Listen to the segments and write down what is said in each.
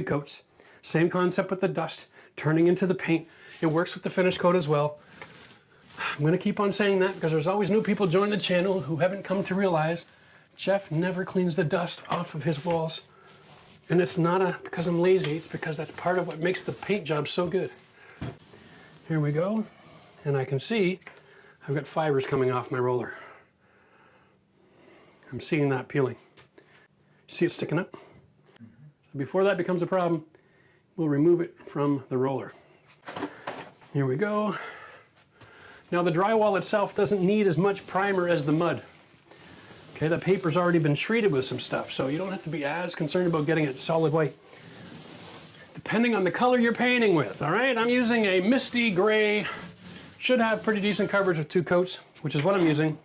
coats. Same concept with the dust turning into the paint. It works with the finish coat as well. I'm going to keep on saying that because there's always new people joining the channel who haven't come to realize Jeff never cleans the dust off of his walls. And it's not because I'm lazy, it's because that's part of what makes the paint job so good. Here we go. And I can see I've got fibers coming off my roller. I'm seeing that peeling. You see it sticking up? So before that becomes a problem, we'll remove it from the roller. Here we go. Now the drywall itself doesn't need as much primer as the mud. Okay, the paper's already been treated with some stuff, so you don't have to be as concerned about getting it solid white. Depending on the color you're painting with, all right? I'm using a misty gray. Should have pretty decent coverage with 2 coats, which is what I'm using.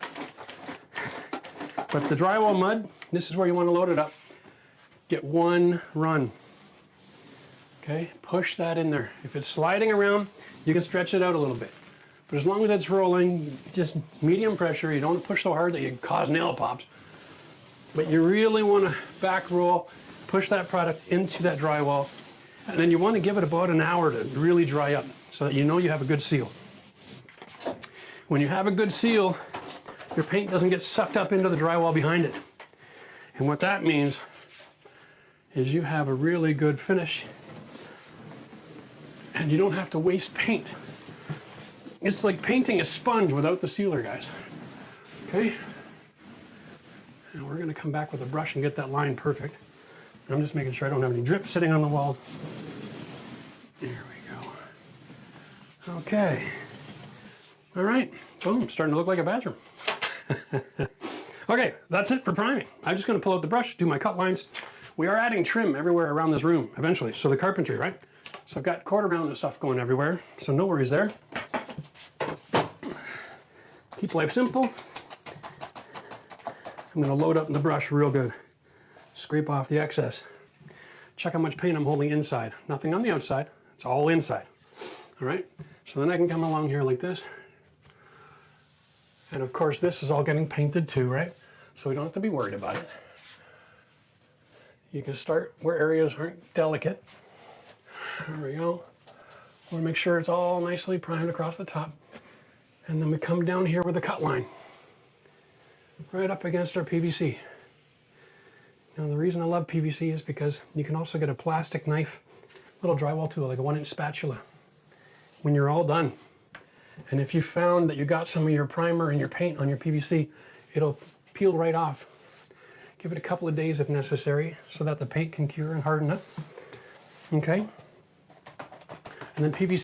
But the drywall mud, this is where you want to load it up. Get 1 run. Okay, push that in there. If it's sliding around, you can stretch it out a little bit. But as long as it's rolling, just medium pressure. You don't want to push so hard that you cause nail pops. But you really want to back roll, push that product into that drywall, and then you want to give it about an hour to really dry up so that you know you have a good seal. When you have a good seal, your paint doesn't get sucked up into the drywall behind it. And what that means is you have a really good finish and you don't have to waste paint. It's like painting a sponge without the sealer, guys. Okay? And we're gonna come back with a brush and get that line perfect. I'm just making sure I don't have any drip sitting on the wall. There we go. Okay. All right, boom, starting to look like a bathroom. Okay, that's it for priming. I'm just gonna pull out the brush, do my cut lines. We are adding trim everywhere around this room eventually, so the carpentry, right? So I've got quarter round of stuff going everywhere, so no worries there. Keep life simple. I'm gonna load up the brush real good. Scrape off the excess. Check how much paint I'm holding inside. Nothing on the outside, it's all inside. All right, so then I can come along here like this. And of course this is all getting painted too, right? So we don't have to be worried about it. You can start where areas aren't delicate. There we go. We want to make sure it's all nicely primed across the top. And then we come down here with a cut line. Right up against our PVC. Now the reason I love PVC is because you can also get a plastic knife, little drywall tool, like a 1-inch spatula, when you're all done. And if you found that you got some of your primer and your paint on your PVC, it'll peel right off. Give it a couple of days if necessary so that the paint can cure and harden up. Okay? And then PVC